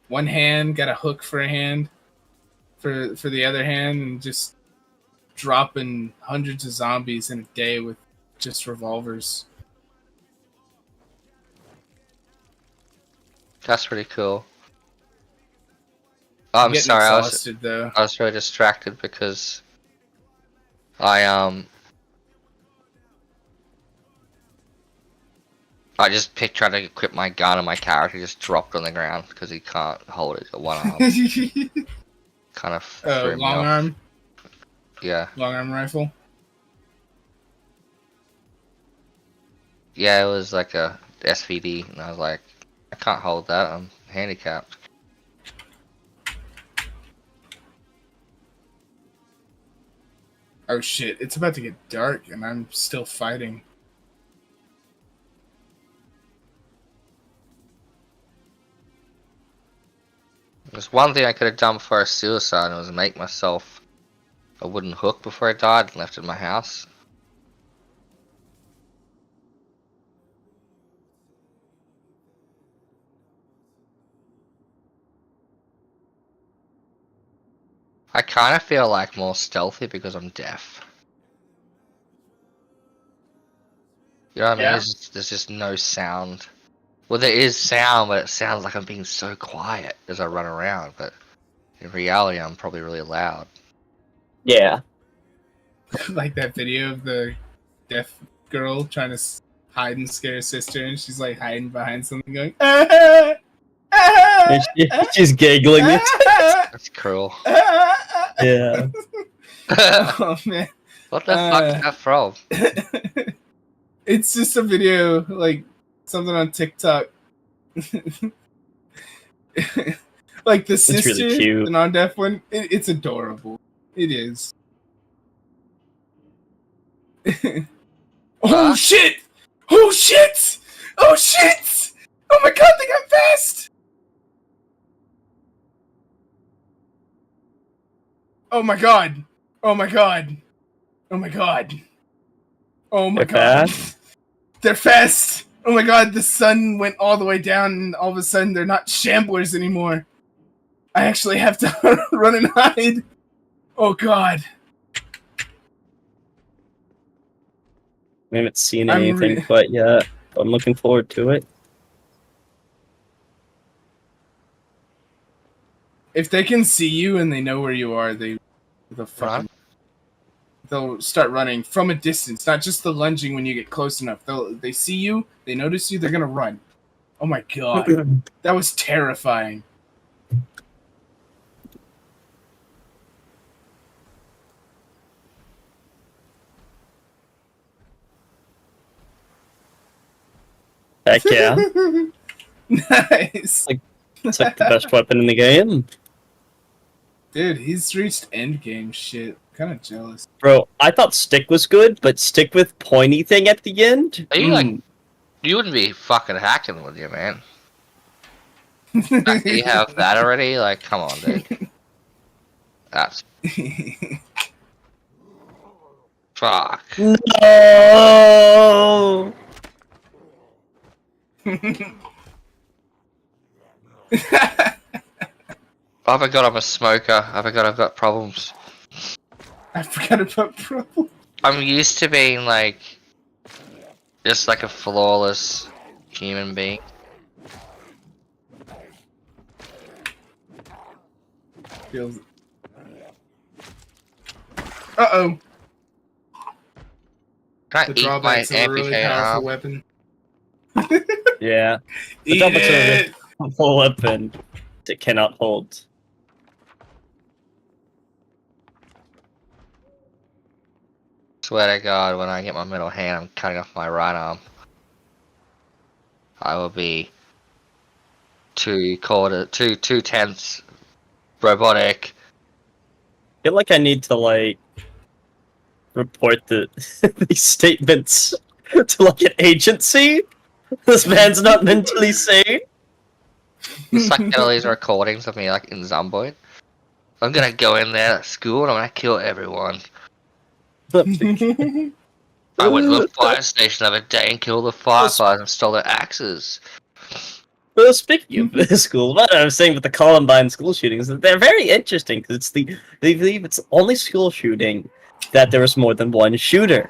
One hand, got a hook for a hand, for the other hand, and just dropping hundreds of zombies in a day with just revolvers. That's pretty cool. Oh, I'm Getting sorry, exhausted though. I was really distracted because I just tried to equip my gun and my character just dropped on the ground because he can't hold it at one arm. Kind of threw me long off. arm, Yeah. long arm rifle. Yeah, it was like a SVD, and I was like, I can't hold that, I'm handicapped. Oh shit! It's about to get dark, and I'm still fighting. There's one thing I could have done before I suicide, and it was make myself a wooden hook before I died and left it in my house. I kind of feel like more stealthy because I'm deaf. You know what I mean? Yeah. There's just no sound. Well, there is sound, but it sounds like I'm being so quiet as I run around. But in reality, I'm probably really loud. Yeah. Like that video of the deaf girl trying to hide and scare her sister, and she's like hiding behind something, going, "Ah, ah, And ah, she's giggling it. ah, That's cruel. ah." Yeah. Oh man. What the fuck is that from? It's just a video, like something on TikTok. Like the sister, really cute. the non-deaf one. It's adorable. It is. Oh shit! Oh shit! Oh shit! Oh my god, they got fast! Oh my god! Oh my god! Oh my god! Oh my They're god! fast? They're fast! Oh my god, the sun went all the way down, and all of a sudden they're not shamblers anymore. I actually have to run and hide. Oh god. We haven't seen I'm anything quite yet. I'm looking forward to it. If they can see you and they know where you are, they'll start running from a distance, not just the lunging when you get close enough. They see you, they notice you, they're gonna run. Oh my god. That was terrifying. Heck yeah. Nice. It's like the best weapon in the game. Dude, he's reached endgame shit. Kind of jealous. Bro, I thought stick was good, but stick with pointy thing at the end? Are you like, you wouldn't be fucking hacking with you, man. The fact that you have that already, like, come on, dude. That's fuck. No! Oh my god, I'm a smoker. Oh my god, I've got problems. I forgot about problem. I'm used to being like, just like a flawless human being. Feels. Uh-oh. Can I The eat my drawbacks of a really amputated powerful arm? weapon. Yeah. The Eat drawbacks it! of a full weapon it cannot hold. Swear to God, when I get my middle hand, I'm cutting off my right arm. I will be 2/10 robotic. I feel like I need to, like, report these statements to, like, an agency. This man's not mentally sane. It's like get all these recordings of me like in Zomboid. I'm gonna go in there at school and I'm gonna kill everyone. I went to the fire station the other day and killed the firefighters and stole their axes. Well, speaking of the school, what I was saying with the Columbine school shootings, they're very interesting because they believe it's the only school shooting that there was more than one shooter.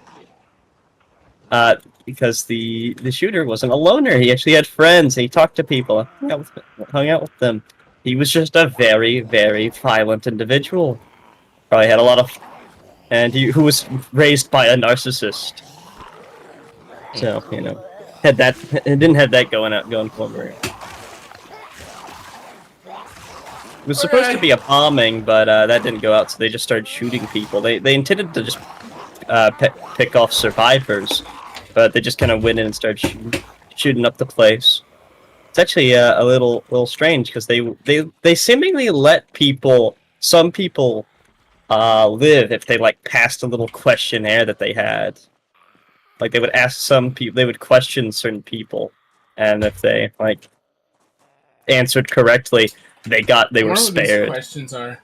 Because the shooter wasn't a loner. He actually had friends. He talked to people, hung out with them. He was just a very, very violent individual. Probably had a lot of, and who was raised by a narcissist. So had that. It didn't have that going for him. It was supposed to be a bombing, but that didn't go out. So they just started shooting people. They intended to just pick off survivors. But they just kind of went in and started shooting up the place. It's actually a little strange because they seemingly let some people live if they like passed a little questionnaire that they had. Like they would ask some people, they would question certain people, and if they like answered correctly, they were spared. These questions are.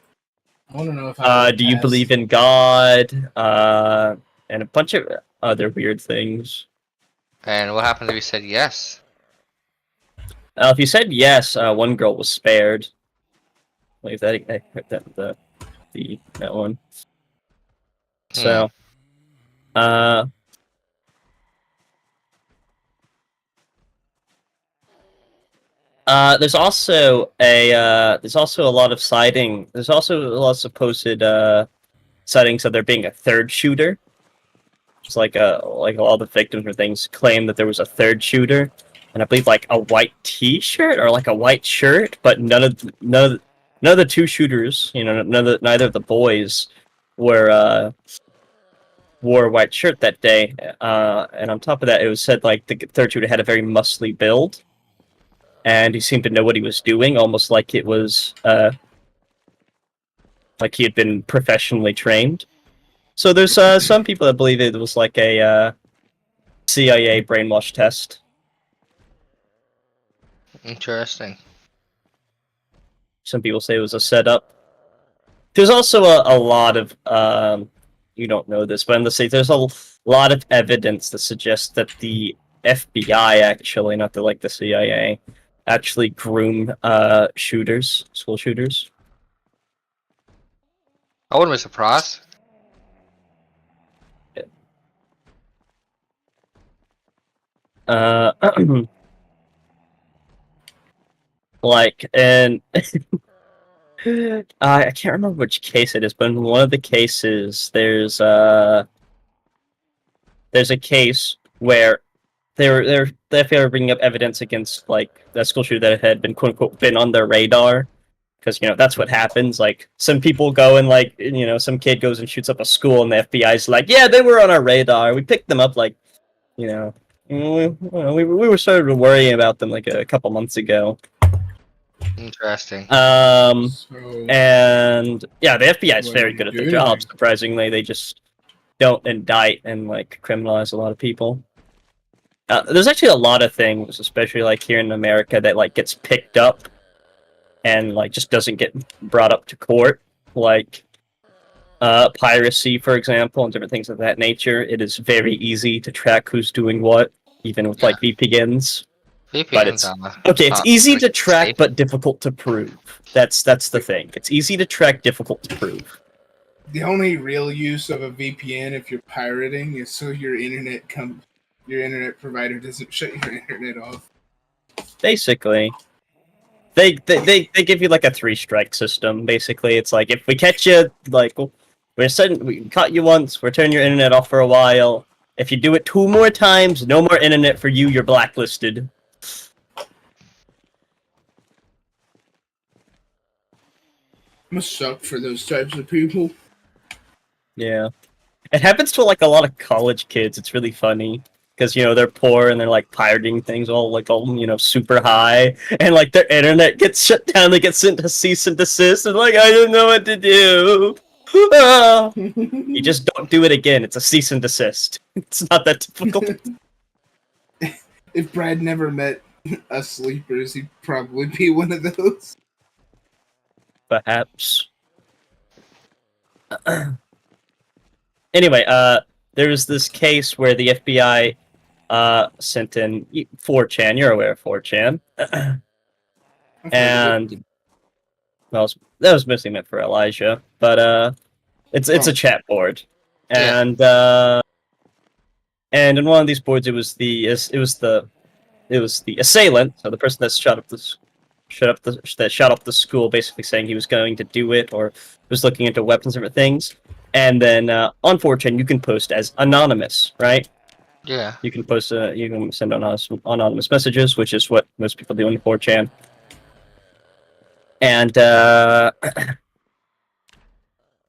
I want to know if do you believe in God? And a bunch of other weird things. And what happened if you said yes? If you said yes, one girl was spared. Like that, I heard that one. So, there's also a lot of sighting. There's also a lot of supposed sightings of there being a third shooter. It's like all the victims or things claim that there was a third shooter, and I believe like a white T-shirt or like a white shirt, but none of the two shooters, neither of the boys wore a white shirt that day. And on top of that, it was said like the third shooter had a very muscly build, and he seemed to know what he was doing, almost like it was like he had been professionally trained. So there's some people that believe it was like a CIA brainwash test. Interesting. Some people say it was a setup. There's also a lot of you don't know this, but in the States there's a lot of evidence that suggests that the FBI actually, not the CIA, actually groom school shooters. I wouldn't be surprised. Like, and I can't remember which case it is, but in one of the cases, there's a case where the FBI were bringing up evidence against like that school shooter that had been quote unquote been on their radar, because that's what happens. Like some people go and like some kid goes and shoots up a school, and the FBI's like, yeah, they were on our radar. We picked them up like we were started worrying about them like a couple months ago. Interesting. So, And yeah, the FBI is what are very you good at their doing? job. Surprisingly, they just don't indict and like criminalize a lot of people. There's actually a lot of things, especially like here in America, that like gets picked up and like just doesn't get brought up to court, like piracy, for example, and different things of that nature. It is very easy to track who's doing what, even with Yeah. like VPNs. But VPNs it's are okay. It's easy to pretty track, safe. but difficult to prove. That's the thing. It's easy to track, difficult to prove. The only real use of a VPN if you're pirating is so your internet provider doesn't shut your internet off. Basically, they give you like a 3-strike system. Basically, it's like if we catch you, like we caught you once, we're turning your internet off for a while. If you do it 2 more times, no more internet for you. You're blacklisted. Must suck for those types of people. Yeah, it happens to like a lot of college kids. It's really funny because they're poor and they're like pirating things all super high, and like their internet gets shut down. They get sent to cease and desist, and like I don't know what to do. You just don't do it again. It's a cease and desist. It's not that difficult. If Brad never met us sleepers, he'd probably be one of those. Perhaps. Anyway, there's this case where the FBI sent in 4chan. You're aware of 4chan. And well, that was mostly meant for Elijah, but it's a chat board, and and in one of these boards, it was the assailant, so the person that shot up the school, basically saying he was going to do it or was looking into weapons and different things. And then on 4chan, you can post as anonymous, right? Yeah. You can post you can send anonymous messages, which is what most people do on 4chan. And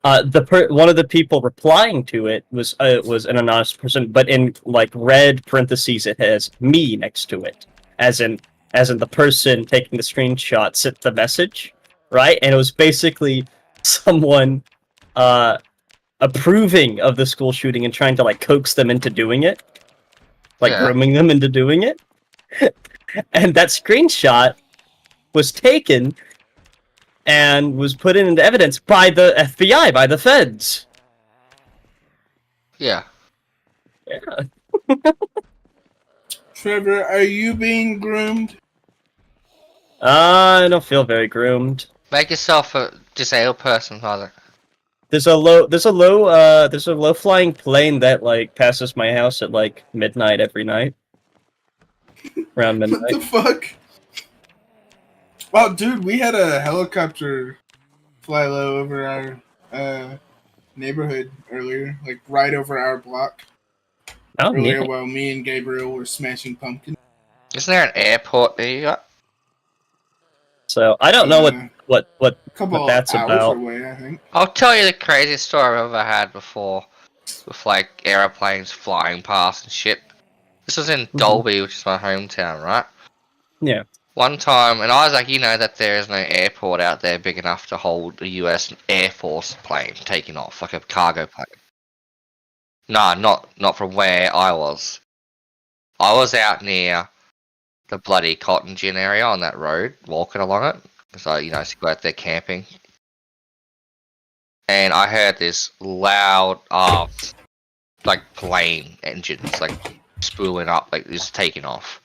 one of the people replying to it was an anonymous person, but in like red parentheses it has me next to it, as in the person taking the screenshot sent the message, right? And it was basically someone approving of the school shooting and trying to like coax them into doing it, like grooming them into doing it. And that screenshot was taken and was put into evidence by the FBI, by the feds. Yeah. Yeah. Trevor, are you being groomed? I don't feel very groomed. Make yourself a disabled person, Father. There's a low flying plane that like passes my house at like midnight every night. Around midnight. What the fuck? Wow, dude, we had a helicopter fly low over our neighborhood earlier, like right over our block. Earlier, Neat. while me and Gabriel were smashing pumpkins. Isn't there an airport there you got? So I don't know what A couple that's hours about. away, I think. I'll tell you the craziest story I've ever had before, with like aeroplanes flying past and shit. This was in Dolby, which is my hometown, right? Yeah. One time, and I was like, that there is no airport out there big enough to hold a US Air Force plane taking off, like a cargo plane. Nah, not from where I was. I was out near the bloody cotton gin area on that road, walking along it, because I used to go out there camping. And I heard this loud, like plane engines, like spooling up, like just taking off.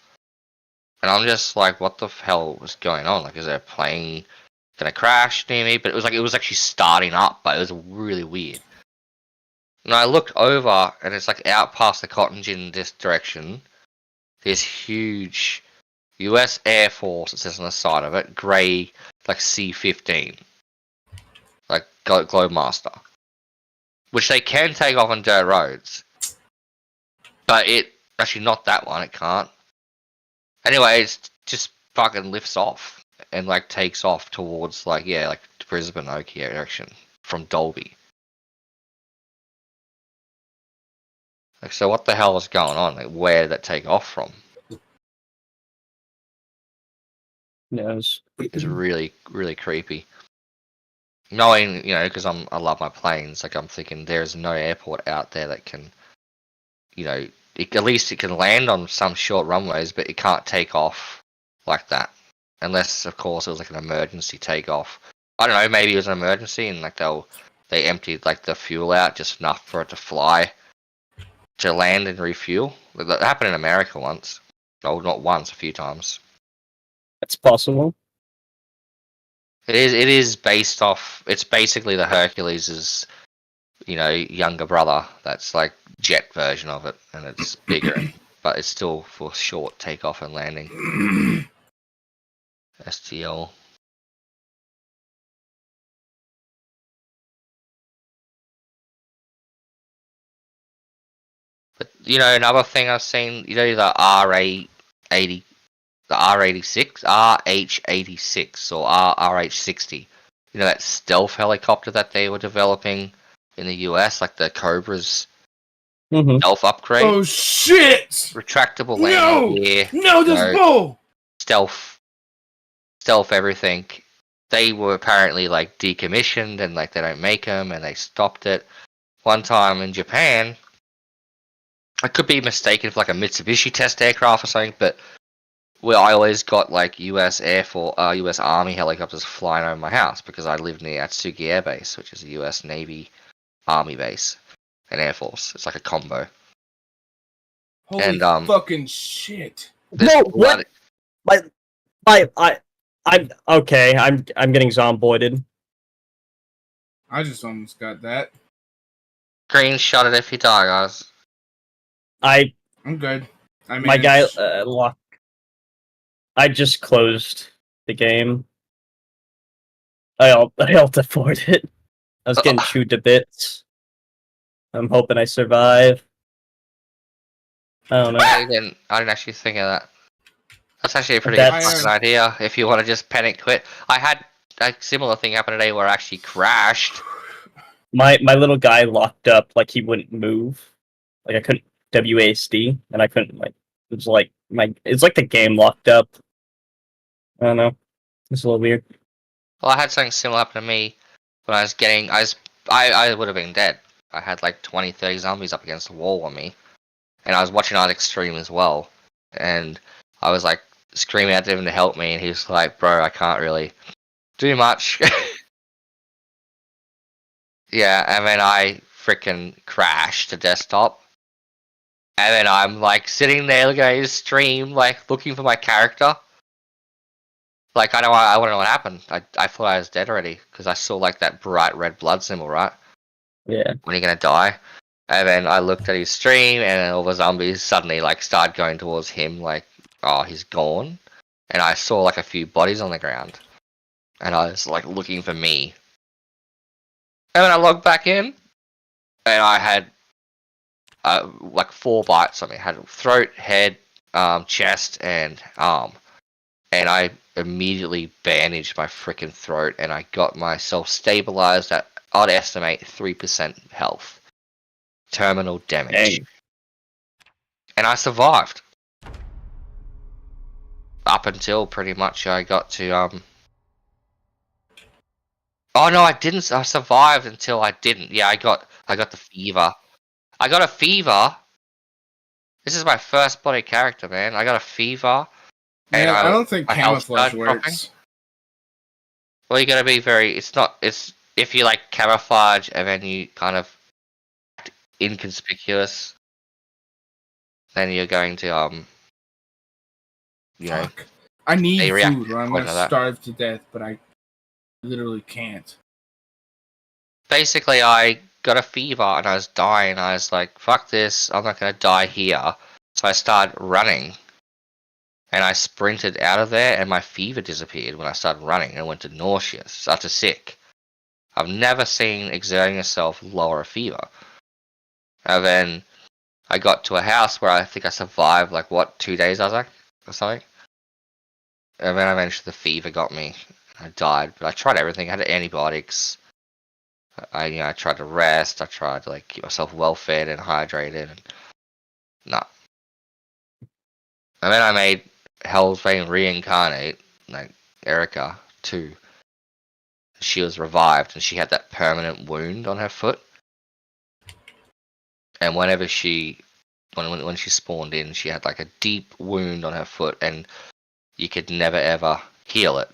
And I'm just like, what the hell was going on? Like, is there a plane gonna crash near me? But it was actually starting up, but it was really weird. And I looked over, and it's like out past the cotton gin this direction. This huge US Air Force, it says on the side of it, grey, like C-15. Like Globemaster. Which they can take off on dirt roads. But actually not that one, it can't. Anyway, it just fucking lifts off. And like takes off towards like Brisbane, Oakey direction. From Dolby. Like, so what the hell is going on? Like, where did that take off from? knows. It's really, really creepy. Knowing, because I love my planes, like I'm thinking there's no airport out there that can, at least it can land on some short runways, but it can't take off like that. Unless, of course, it was like an emergency takeoff. I don't know, maybe it was an emergency and like they emptied like the fuel out just enough for it to fly to land and refuel. Like, that happened in America once. Oh, not once, a few times. That's possible. It is based off. It's basically the Hercules's, younger brother. That's like jet version of it, and it's bigger, but it's still for short takeoff and landing. STL. But another thing I've seen, the RA80, the R86, RH86 or RH60. That stealth helicopter that they were developing in the US, like the Cobra's stealth upgrade. Oh shit! Retractable landing gear. No, this bull! Stealth everything. They were apparently like decommissioned and like they don't make them and they stopped it. One time in Japan, I could be mistaken for like a Mitsubishi test aircraft or something, but I always got like US Air Force, US Army helicopters flying over my house because I live near Atsugi Air Base, which is a US Navy Army base and Air Force. It's like a combo. Holy fucking shit! No, what? I'm okay. I'm getting zomboided. I just almost got that. Screenshot it if you die, guys. I'm good. My guy locked. I just closed the game. I alt afford it. I was getting chewed to bits. I'm hoping I survive. I don't know. I didn't actually think of that. That's actually a pretty good fucking idea if you want to just panic quit. I had a similar thing happen today where I actually crashed. My little guy locked up, like he wouldn't move. Like I couldn't WASD, and I couldn't it's like the game locked up. I don't know. It's a little weird. Well, I had something similar happen to me when I would have been dead. I had like 20, 30 zombies up against the wall on me. And I was watching Isaac stream as well. And I was like screaming at him to help me, and he was like, bro, I can't really do much. Yeah, and then I freaking crashed the desktop. And then I'm like sitting there looking at his stream, like looking for my character. Like I want to know what happened. I thought I was dead already because I saw like that bright red blood symbol, right? Yeah. When you're gonna die. And then I looked at his stream, and then all the zombies suddenly like started going towards him, like, oh, he's gone. And I saw like a few bodies on the ground, and I was like looking for me. And then I logged back in, and I had like 4 bites on me. I had throat, head, chest, and arm. And I immediately bandaged my freaking throat, and I got myself stabilized at, I'd estimate, 3% health. Terminal damage. Dang. And I survived. Up until pretty much I got to, Oh no, I didn't. I survived until I didn't. Yeah, I got the fever. I got a fever. This is my first body character, man. I got a fever. Man, and I don't think my health camouflage started dropping. works. Well, you gotta be very. It's if you like camouflage and then you kind of act inconspicuous, then you're going to Fuck. I need they react food or I'm quite gonna to that. starve to death, but I literally can't. Basically, I got a fever and I was dying. I was like, fuck this, I'm not gonna die here. So I started running. And I sprinted out of there and my fever disappeared when I started running and went to nauseous, after sick. I've never seen exerting yourself lower a fever. And then I got to a house where I think I survived, 2 days, Isaac? Or something? And then eventually the fever got me. I died, but I tried everything. I had antibiotics. I tried to rest. I tried to keep myself well fed and hydrated. And nah. And then I made Hell's Vein Reincarnate. Erica too. She was revived, and she had that permanent wound on her foot. And whenever when she spawned in, she had like a deep wound on her foot, and you could never ever heal it.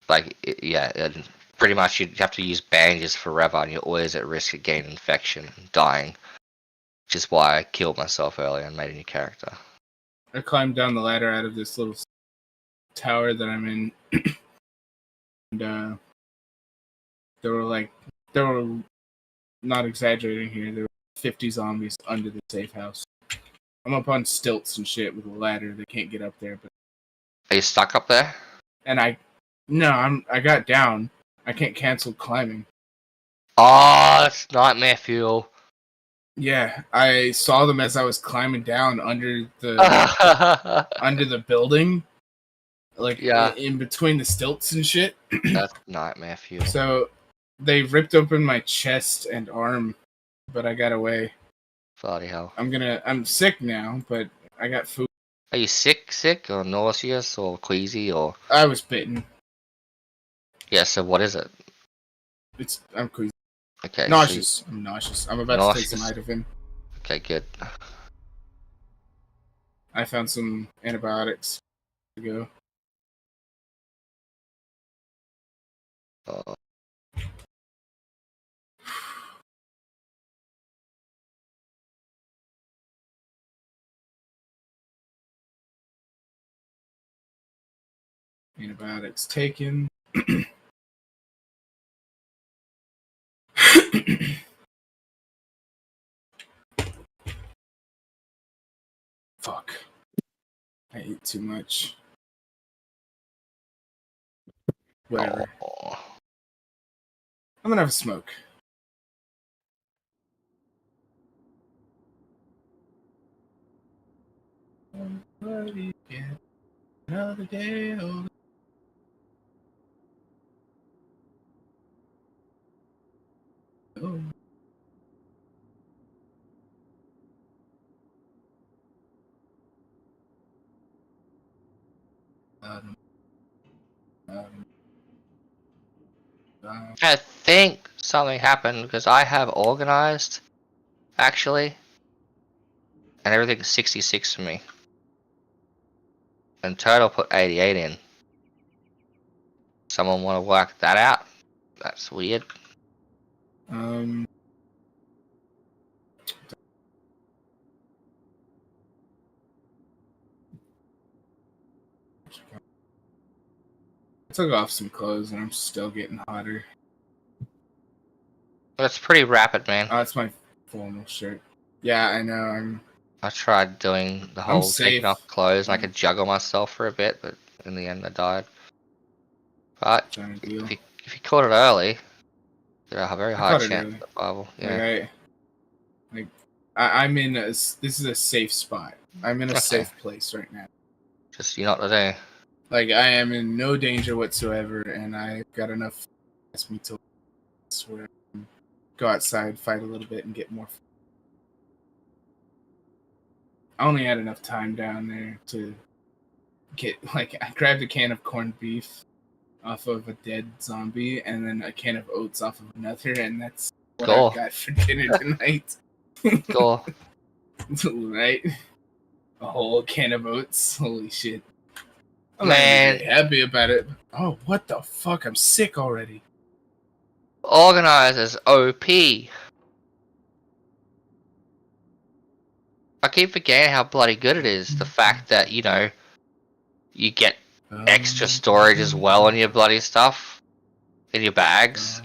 Like, yeah, and pretty much you'd have to use bandages forever, and you're always at risk of getting infection and dying. Which is why I killed myself earlier and made a new character. I climbed down the ladder out of this little tower that I'm in, and there were not exaggerating here, there were 50 zombies under the safe house. I'm up on stilts and shit with a ladder. They can't get up there, but Are you stuck up there? and I got down. I can't cancel climbing. Oh, that's nightmare fuel. Yeah, I saw them as I was climbing down under the building, like Yeah. in between the stilts and shit. That's nightmare fuel. So they ripped open my chest and arm, but I got away. Bloody hell. I'm sick now, but I got food. Are you sick, or nauseous, or queasy, or... I was bitten. Yeah, so what is it? I'm queasy. Okay. Nauseous. I'm nauseous. I'm about to take some Nauseous. Ibuprofen. Okay, good. I found some antibiotics to go. Oh. Antibiotics taken. Fuck. I ate too much. Whatever. Oh. I'm gonna have a smoke. Somebody get another day over. Oh. Um, um, I think something happened because I have organized, actually, and everything's 66 for me. And Turtle put 88 in. Someone want to work that out? That's weird. um, I took off some clothes and I'm still getting hotter. That's pretty rapid, man. Oh, it's my formal shirt. Yeah, I know. I tried doing the whole safe. taking off clothes and I could juggle myself for a bit, but in the end I died. But Trying to deal. if you caught it early, there are a very high caught it chance early. of survival. Yeah. I'm in a. This is a safe spot. I'm in a Okay. safe place right now. Just you know what to do. Like I am in no danger whatsoever, and I've got enough. Ask me to where I can go outside, fight a little bit, and get more. I only had enough time down there to get I grabbed a can of corned beef off of a dead zombie, and then a can of oats off of another, and that's what Cool. I got for dinner tonight. Cool. Right? A whole can of oats. Holy shit. I'm Man. not even happy about it. Oh, what the fuck? I'm sick already. Organizers OP. I keep forgetting how bloody good it is. The fact that, you know, you get extra storage as well on your bloody stuff. In your bags.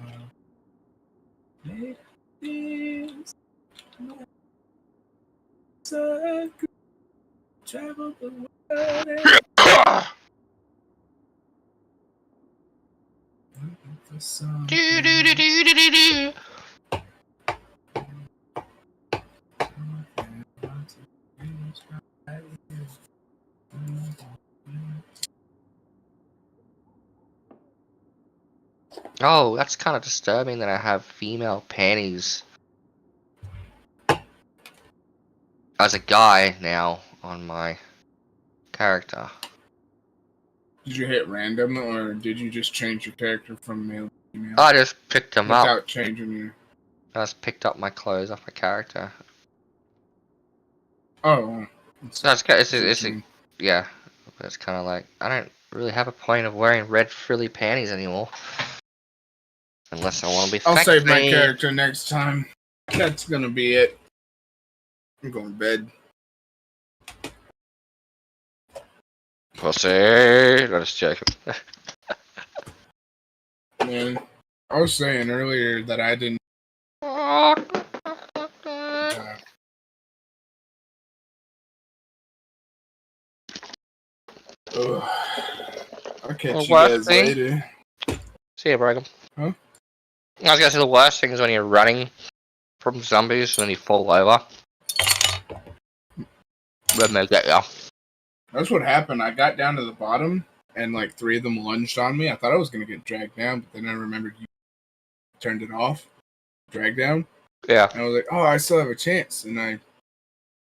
Travel the world for some. Do, do, do, do, do, do, do. Oh, that's kind of disturbing that I have female panties as a guy now on my character. Did you hit random, or did you just change your character from male to female I just picked him up. without changing your? I just picked up my clothes off my character. Oh, So yeah. But it's kind of like I don't really have a point of wearing red frilly panties anymore, unless I want to be. I'll save my sexy. character next time. That's gonna be it. I'm going to bed. Pussy. No, just joking. Man, I was saying earlier that I didn't. Ugh. I'll catch Well, you worst guys thing- later. See ya, Brigham. Huh? I was gonna say the worst thing is when you're running from zombies and then you fall over. Then they get ya. That's what happened. I got down to the bottom, and like 3 of them lunged on me. I thought I was gonna get dragged down, but then I remembered you turned it off, drag down. Yeah. And I was like, oh, I still have a chance, and I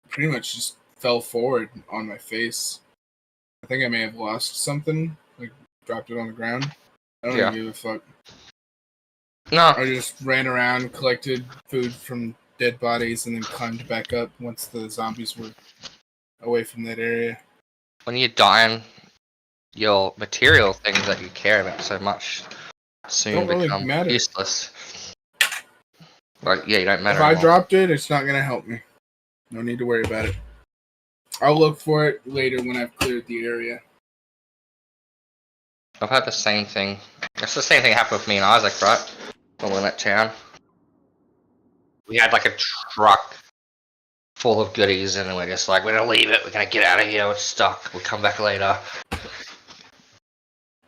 pretty much just fell forward on my face. I think I may have lost something, like dropped it on the ground. I don't Yeah. even give a fuck. No. I just ran around, collected food from dead bodies, and then climbed back up once the zombies were away from that area. When you're dying, your material things that you care about so much soon Don't really become matter. useless. Like, yeah, you don't matter If I anymore. dropped it, it's not gonna help me. No need to worry about it. I'll look for it later when I've cleared the area. I've had the same thing. It's the same thing happened with me and Isaac, right? When we left town. We had like a truck full of goodies and we're just like, we're gonna leave it, we're gonna get out of here, we're stuck, we'll come back later.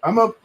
I'm up